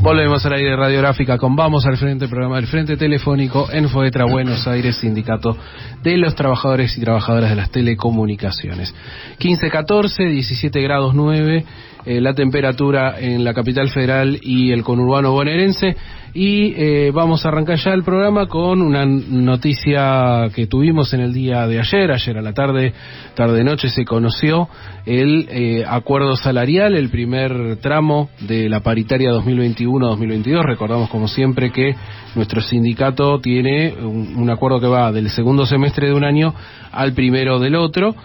Volvemos al aire radiográfica con Vamos al Frente, programa del Frente Telefónico en FOETRA Buenos Aires, Sindicato de los Trabajadores y Trabajadoras de las Telecomunicaciones. 15-14, 17 grados 9, la temperatura en la capital federal y el conurbano bonaerense. Y vamos a arrancar ya el programa con una noticia que tuvimos en el día de ayer a la tarde-noche se conoció el acuerdo salarial, el primer tramo de la paritaria 2021-2022. Recordamos como siempre que nuestro sindicato tiene un acuerdo que va del segundo semestre de un año al primero del otro,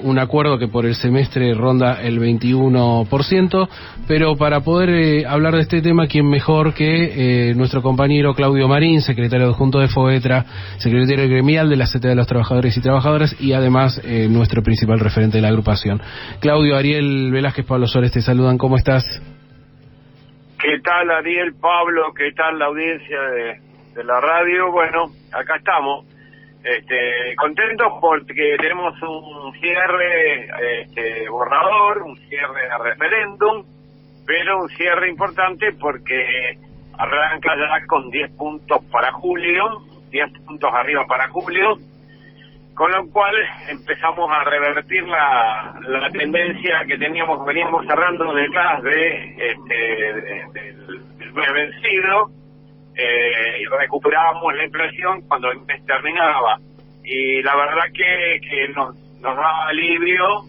un acuerdo que por el semestre ronda el 21%, pero para poder hablar de este tema, ¿quién mejor que nuestro compañero Claudio Marín, secretario adjunto de FOETRA, secretario gremial de la CTA de los Trabajadores y Trabajadoras y además nuestro principal referente de la agrupación? Claudio, Ariel Velázquez, Pablo Suárez te saludan, ¿cómo estás? ¿Qué tal, Ariel, Pablo? ¿Qué tal la audiencia de la radio? Bueno, acá estamos. Contentos porque tenemos un cierre borrador, un cierre a referéndum, pero un cierre importante porque arranca ya con 10 puntos para julio, 10 puntos arriba para julio, con lo cual empezamos a revertir la tendencia que veníamos cerrando detrás del mes vencido, y recuperábamos la inflación cuando el mes terminaba. Y la verdad que nos da alivio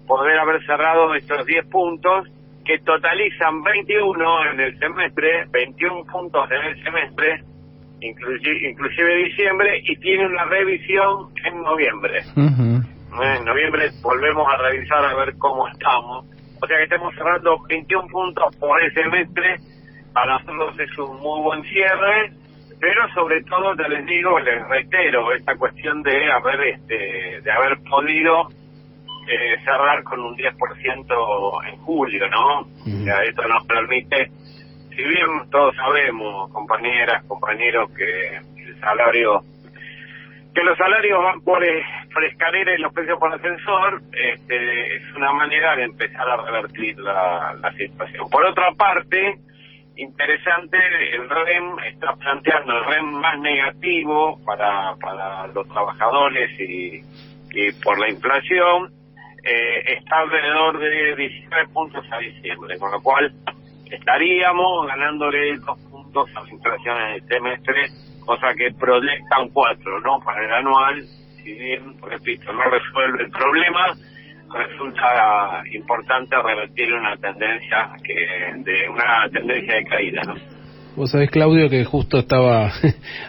poder haber cerrado estos 10 puntos que totalizan 21 en el semestre, 21 puntos en el semestre, inclusive diciembre, y tiene una revisión en noviembre. En noviembre volvemos a revisar a ver cómo estamos. O sea que estamos cerrando 21 puntos por el semestre. Para nosotros es un muy buen cierre, pero sobre todo, te les digo, les reitero, esta cuestión de haber podido cerrar con un 10% en julio, ¿no? O sea, esto nos permite, si bien todos sabemos, compañeras, compañeros, que los salarios van por escalera y los precios por ascensor, es una manera de empezar a revertir la situación. Por otra parte, interesante, el REM está planteando el REM más negativo para los trabajadores y por la inflación, está alrededor de 19 puntos a diciembre, con lo cual estaríamos ganándole 2 puntos a la inflación en el semestre, cosa que proyecta un 4, ¿no? Para el anual, si bien, repito, no resuelve el problema, resulta importante revertir una tendencia de caída, ¿no? Vos sabés, Claudio, que justo estaba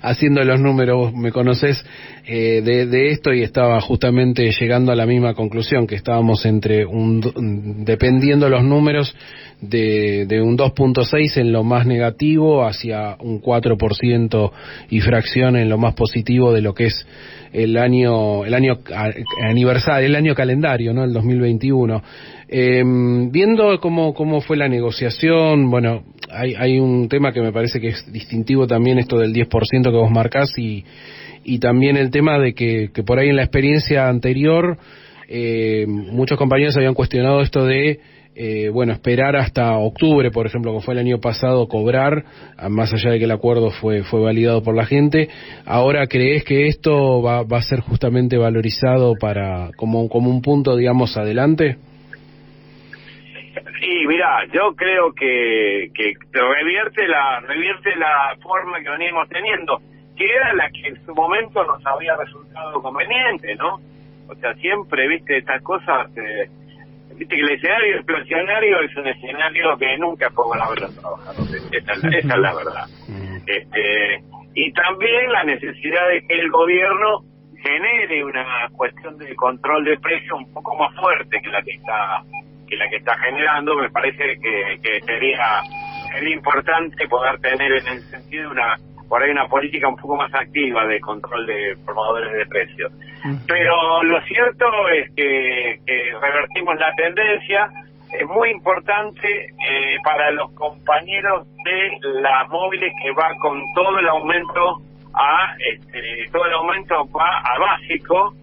haciendo los números, vos me conocés de esto, y estaba justamente llegando a la misma conclusión, que estábamos entre dependiendo los números, de un 2.6 en lo más negativo hacia un 4% y fracción en lo más positivo de lo que es el año aniversario, el año calendario, ¿no? El 2021. Viendo cómo fue la negociación, bueno, hay un tema que me parece que es distintivo también, esto del 10% que vos marcás, y también el tema de que por ahí en la experiencia anterior muchos compañeros habían cuestionado esto de esperar hasta octubre, por ejemplo, como fue el año pasado, cobrar, más allá de que el acuerdo fue validado por la gente. Ahora, ¿creés que esto va a ser justamente valorizado como un punto, digamos, adelante? Sí, mira, yo creo que revierte la forma que veníamos teniendo, que era la que en su momento nos había resultado conveniente, ¿no? O sea, siempre, viste, estas cosas, viste que el escenario inflacionario es un escenario que nunca fue a ver los trabajadores, esa es la verdad. Y también la necesidad de que el gobierno genere una cuestión de control de precios un poco más fuerte que la que está generando. Me parece que sería importante poder tener en el sentido por ahí una política un poco más activa de control de promotores de precios. Pero lo cierto es que revertimos la tendencia. Es muy importante para los compañeros de las móviles, que va con todo el aumento va a básico,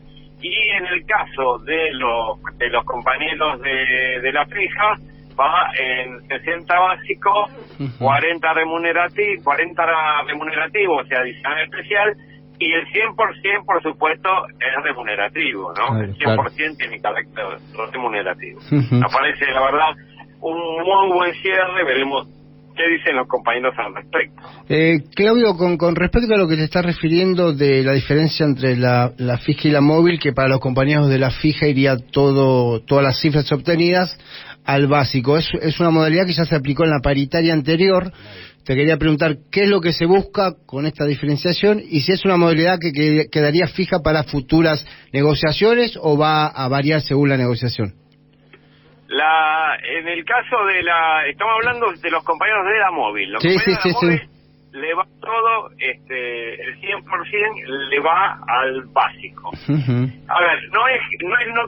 y en el caso de los compañeros de la fija va en 60 básico, 40 remunerativo, o sea, adicional especial, y el 100%, por supuesto, es remunerativo, ¿no? Claro, el 100% tiene carácter remunerativo. Me parece, la verdad, un muy buen cierre. Veremos qué dicen los compañeros al respecto. Claudio, con respecto a lo que te estás refiriendo de la diferencia entre la fija y la móvil, que para los compañeros de la fija iría todas las cifras obtenidas al básico. Es una modalidad que ya se aplicó en la paritaria anterior. Te quería preguntar qué es lo que se busca con esta diferenciación y si es una modalidad que quedaría fija para futuras negociaciones o va a variar según la negociación. En el caso estamos hablando de los compañeros de la móvil. Los compañeros de la móvil le va todo, el 100% le va al básico. A ver, no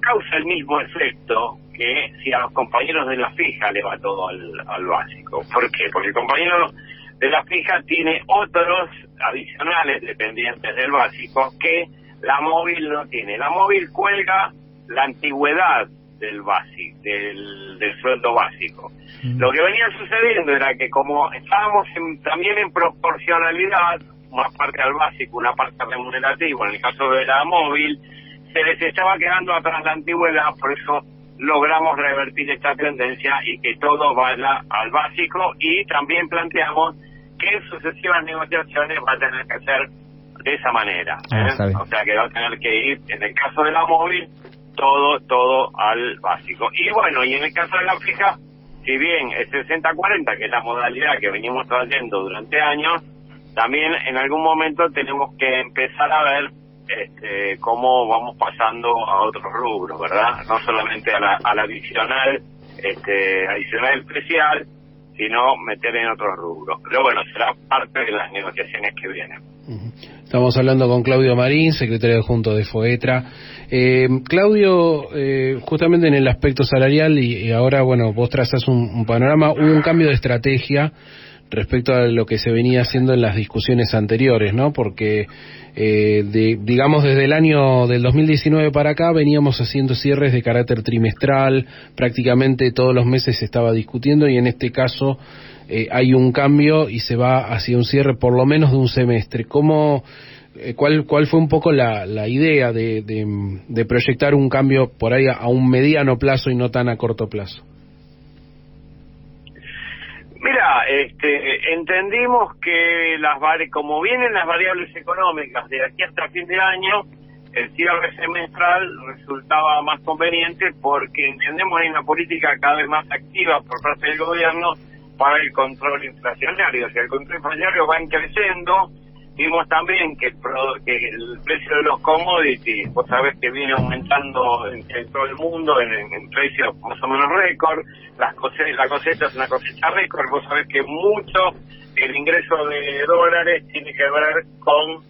causa el mismo efecto que si a los compañeros de la fija le va todo al básico. ¿Por qué? Porque el compañero de la fija tiene otros adicionales dependientes del básico que la móvil no tiene. La móvil cuelga la antigüedad del sueldo básico. Lo que venía sucediendo era que como estábamos también en proporcionalidad, una parte al básico, una parte remunerativo, en el caso de la móvil, se les estaba quedando atrás la antigüedad, por eso logramos revertir esta tendencia y que todo vaya al básico, y también planteamos que en sucesivas negociaciones va a tener que ser de esa manera. O sea que va a tener que ir, en el caso de la móvil, todo al básico. Y bueno, y en el caso de la fija, si bien es 60-40, que es la modalidad que venimos trayendo durante años, también en algún momento tenemos que empezar a ver cómo vamos pasando a otros rubros, ¿verdad? No solamente a la adicional especial, sino meter en otros rubros. Pero bueno, será parte de las negociaciones que vienen. Estamos hablando con Claudio Marín, secretario adjunto de FOETRA. Claudio, justamente en el aspecto salarial, y ahora, bueno, vos trazás un panorama, hubo un cambio de estrategia respecto a lo que se venía haciendo en las discusiones anteriores, ¿no? Porque, digamos, desde el año del 2019 para acá veníamos haciendo cierres de carácter trimestral, prácticamente todos los meses se estaba discutiendo, y en este caso hay un cambio y se va hacia un cierre por lo menos de un semestre. ¿Cuál fue un poco la idea de proyectar un cambio por ahí a un mediano plazo y no tan a corto plazo? Mira, entendimos que como vienen las variables económicas de aquí hasta fin de año, el cierre semestral resultaba más conveniente, porque entendemos que hay una política cada vez más activa por parte del gobierno para el control inflacionario. O sea, el control inflacionario va creciendo. Vimos también que el precio de los commodities, vos sabés que viene aumentando en todo el mundo en precios más o menos récord. La cosecha es una cosecha récord. Vos sabés que mucho el ingreso de dólares tiene que ver con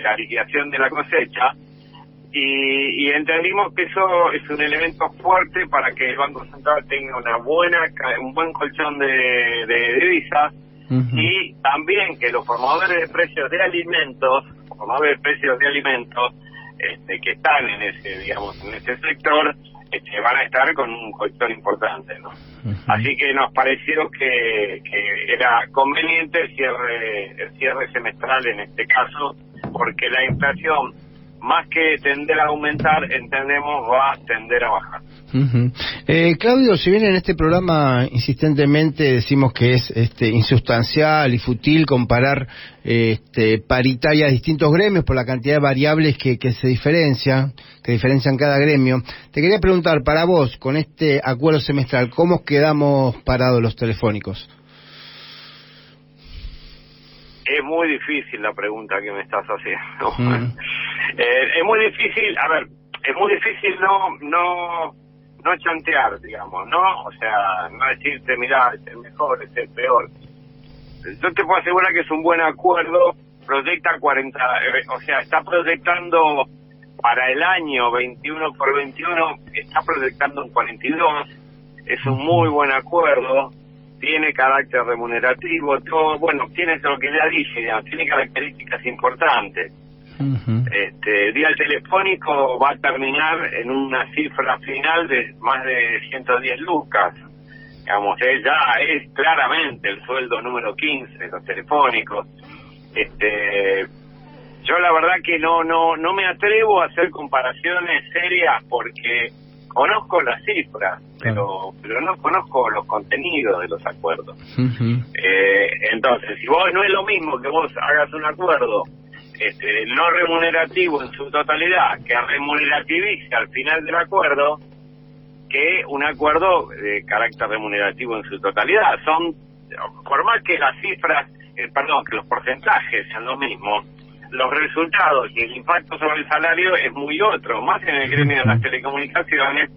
la liquidación de la cosecha. Y entendimos que eso es un elemento fuerte para que el Banco Central tenga un buen colchón de divisas. Y también que los formadores de precios de alimentos, que están en ese sector, van a estar con un colchón importante, ¿no? Así que nos pareció que era conveniente el cierre semestral en este caso, porque la inflación, más que tender a aumentar, entendemos va a tender a bajar. Claudio, si bien en este programa insistentemente decimos que es insustancial y fútil comparar paritarias de distintos gremios por la cantidad de variables que diferencian cada gremio, te quería preguntar, para vos, con este acuerdo semestral, ¿cómo quedamos parados los telefónicos? Es muy difícil la pregunta que me estás haciendo. Es muy difícil, es muy difícil no chantear, digamos, ¿no? O sea, no decirte, mirá, es el mejor, es el peor. Yo te puedo asegurar que es un buen acuerdo, proyecta 40, o sea, está proyectando para el año 21 por 21, está proyectando un 42, es un muy buen acuerdo, tiene carácter remunerativo, todo, bueno, tiene lo que ya dije, tiene características importantes. El día telefónico va a terminar en una cifra final de más de 110 lucas. Digamos, ya es claramente el sueldo número 15 de los telefónicos. Yo la verdad que no me atrevo a hacer comparaciones serias porque conozco las cifras, pero no conozco los contenidos de los acuerdos. Entonces, si vos no es lo mismo que vos hagas un acuerdo no remunerativo en su totalidad, que remunerativice al final del acuerdo, que un acuerdo de carácter remunerativo en su totalidad. Por más que las cifras, que los porcentajes sean los mismos, los resultados y el impacto sobre el salario es muy otro, más en el gremio de las telecomunicaciones,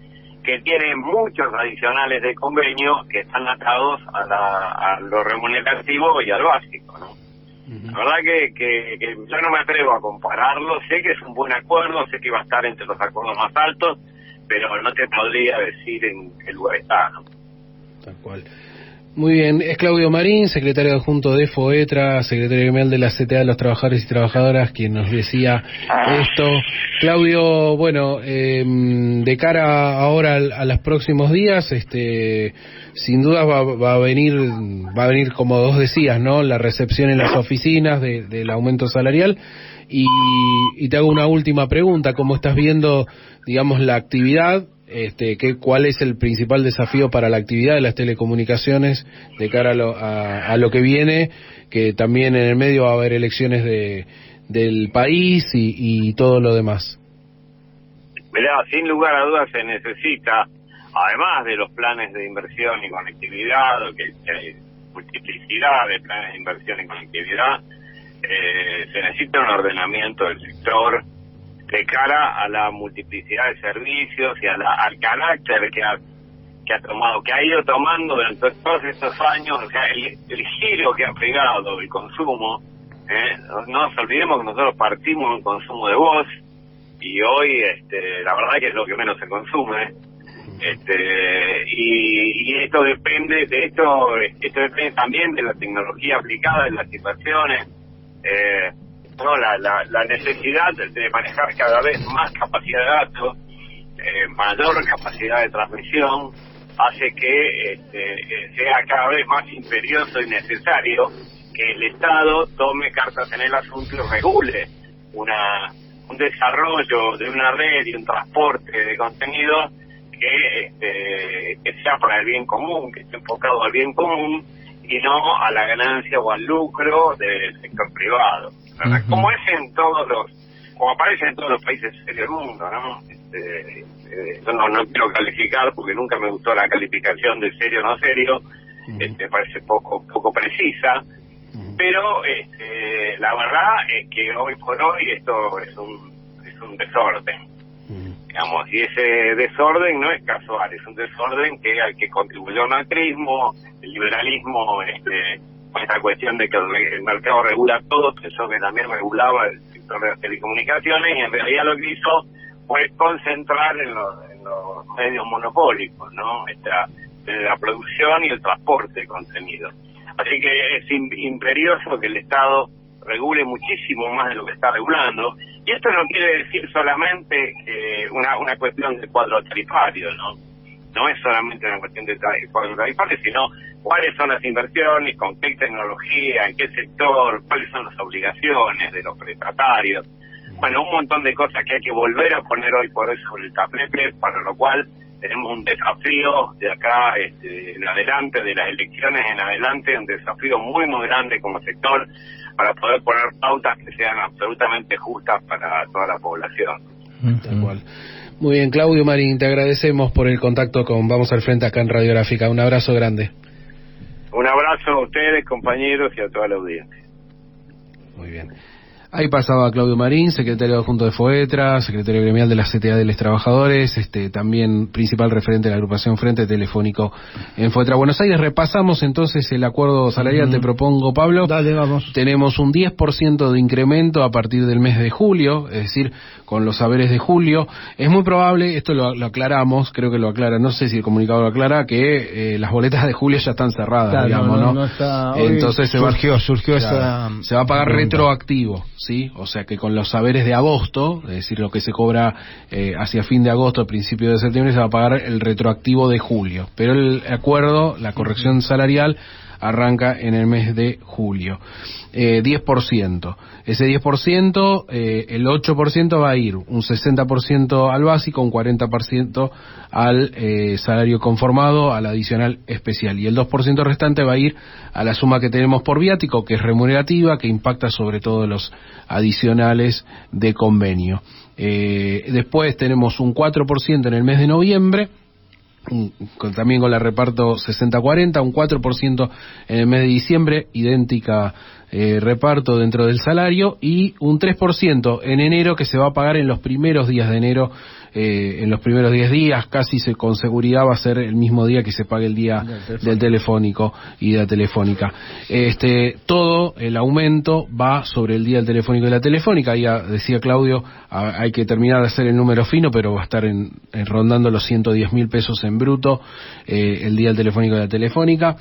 que tiene muchos adicionales de convenio que están atados a lo remunerativo y al básico, ¿no? La verdad que yo no me atrevo a compararlo. Sé que es un buen acuerdo, sé que va a estar entre los acuerdos más altos, pero no te podría decir en qué lugar está, ¿no? Tal cual. Muy bien, es Claudio Marín, secretario adjunto de FOETRA, secretario gremial de la CTA de los trabajadores y trabajadoras, quien nos decía esto. Claudio, bueno, de cara ahora a los próximos días, sin duda va a venir, como vos decías, ¿no? La recepción en las oficinas del aumento salarial. Y te hago una última pregunta: ¿cómo estás viendo, digamos, la actividad? ¿Cuál es el principal desafío para la actividad de las telecomunicaciones de cara a lo que viene? Que también en el medio va a haber elecciones del país y todo lo demás. Mirá, sin lugar a dudas se necesita, además de los planes de inversión y conectividad, que hay multiplicidad de planes de inversión y conectividad, se necesita un ordenamiento del sector de cara a la multiplicidad de servicios y al carácter que ha tomado, que ha ido tomando durante todos estos años, o sea, el giro que ha pegado el consumo. No nos olvidemos que nosotros partimos de un consumo de voz y hoy la verdad que es lo que menos se consume. Y esto depende esto depende también de la tecnología aplicada en las situaciones. La necesidad de manejar cada vez más capacidad de datos, mayor capacidad de transmisión, hace que sea cada vez más imperioso y necesario que el Estado tome cartas en el asunto y regule un desarrollo de una red y un transporte de contenidos que sea para el bien común, que esté enfocado al bien común y no a la ganancia o al lucro del sector privado. Como aparece en todos los países del mundo, ¿no? Yo no quiero calificar porque nunca me gustó la calificación de serio o no serio. Me parece poco precisa, pero la verdad es que hoy por hoy esto es un desorden, digamos, y ese desorden no es casual, es un desorden al que contribuyó el macrismo, el liberalismo, con esta cuestión de que el mercado regula todo, pensó que también regulaba el sector de las telecomunicaciones, y en realidad lo que hizo fue concentrar en los medios monopólicos, ¿no? La producción y el transporte de contenido. Así que es imperioso que el Estado regule muchísimo más de lo que está regulando, y esto no quiere decir solamente una cuestión de cuadro tarifario, ¿no? No es solamente una cuestión de cuadro tarifario, sino cuáles son las inversiones, con qué tecnología, en qué sector, cuáles son las obligaciones de los prestatarios. Bueno, un montón de cosas que hay que volver a poner hoy por hoy sobre el tapete, para lo cual tenemos un desafío de acá en adelante, de las elecciones en adelante, un desafío muy grande como sector, para poder poner pautas que sean absolutamente justas para toda la población. Tal cual. Muy bien, Claudio Marín, te agradecemos por el contacto con Vamos al Frente acá en Radiográfica. Un abrazo grande. Un abrazo a ustedes, compañeros, y a toda la audiencia. Muy bien. Ahí pasaba Claudio Marín, secretario adjunto de FOETRA, secretario gremial de la CTA de los Trabajadores, también principal referente de la agrupación Frente Telefónico en FOETRA Buenos Aires. Repasamos entonces el acuerdo salarial, te propongo, Pablo. Dale, vamos. Tenemos un 10% de incremento a partir del mes de julio, es decir, con los saberes de julio. Es muy probable, esto lo aclaramos, creo que lo aclara, no sé si el comunicado lo aclara, que las boletas de julio ya están cerradas, claro, digamos, ¿no? Está, entonces surgió se va a pagar retroactivo. ¿sí? O sea que con los saberes de agosto, es decir, lo que se cobra hacia fin de agosto, principio de septiembre, se va a pagar el retroactivo de julio. Pero el acuerdo, la corrección salarial, arranca en el mes de julio. 10%. Ese 10%, el 8% va a ir, un 60% al básico, un 40% al salario conformado, al adicional especial. Y el 2% restante va a ir a la suma que tenemos por viático, que es remunerativa, que impacta sobre todo los adicionales de convenio. Después tenemos un 4% en el mes de noviembre, también con la reparto 60-40, un 4% en el mes de diciembre, idéntica reparto dentro del salario, y un 3% en enero, que se va a pagar en los primeros días de enero, en los primeros 10 días, casi con seguridad va a ser el mismo día que se pague el día del telefónico y de la telefónica. Todo el aumento va sobre el día del telefónico y la telefónica. Ya decía Claudio, hay que terminar de hacer el número fino, pero va a estar rondando los 110.000 pesos en bruto el día del telefónico y la telefónica.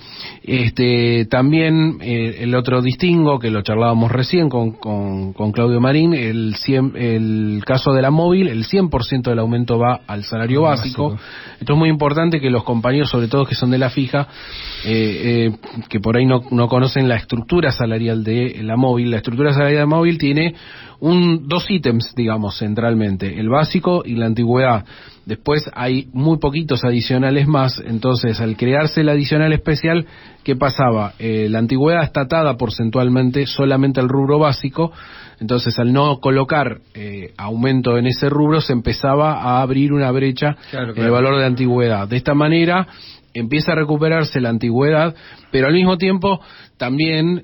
También el otro distingo, que lo charlábamos recién con Claudio Marín, el caso de la móvil, el 100% del aumento va al salario básico. Esto es muy importante, que los compañeros, sobre todo que son de la fija, que por ahí no conocen la estructura salarial de la móvil. La estructura salarial de la móvil tiene dos ítems, digamos, centralmente: el básico y la antigüedad. Después hay muy poquitos adicionales más. Entonces, al crearse el adicional especial, ¿qué pasaba? La antigüedad está atada porcentualmente solamente al rubro básico. Entonces, al no colocar aumento en ese rubro, se empezaba a abrir una brecha en el valor de antigüedad. De esta manera empieza a recuperarse la antigüedad, pero al mismo tiempo también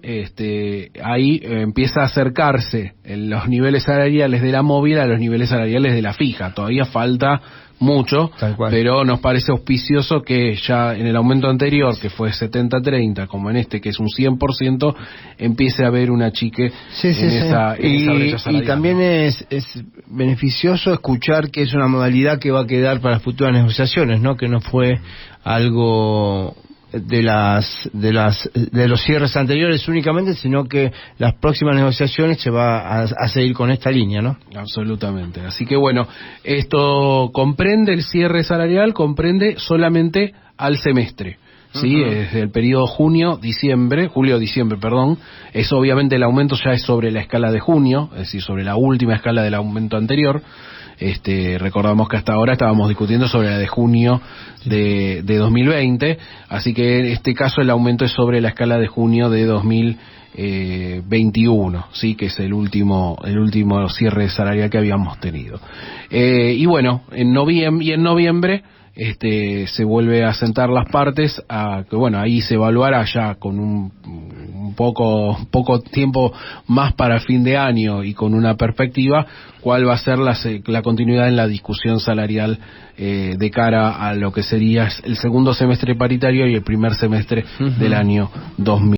ahí empieza a acercarse en los niveles salariales de la móvil a los niveles salariales de la fija. Todavía falta mucho, pero nos parece auspicioso que ya en el aumento anterior, que fue 70-30, como en este, que es un 100%, empiece a haber un achique en esa brecha salarial. Y también es beneficioso escuchar que es una modalidad que va a quedar para futuras negociaciones, ¿no? Que no fue algo de los cierres anteriores únicamente, sino que las próximas negociaciones se va a seguir con esta línea, ¿no? Absolutamente. Así que bueno, esto comprende, el cierre salarial comprende solamente al semestre. Sí, desde el periodo julio-diciembre, es obviamente el aumento ya es sobre la escala de junio, es decir, sobre la última escala del aumento anterior. Recordamos que hasta ahora estábamos discutiendo sobre la de junio de 2020, así que en este caso el aumento es sobre la escala de junio de 2021, sí, que es el último cierre salarial que habíamos tenido. Y bueno, en noviembre se vuelve a sentar las partes, que bueno, ahí se evaluará ya con un poco tiempo más para fin de año y con una perspectiva, cuál va a ser la continuidad en la discusión salarial de cara a lo que sería el segundo semestre paritario y el primer semestre del año 2000.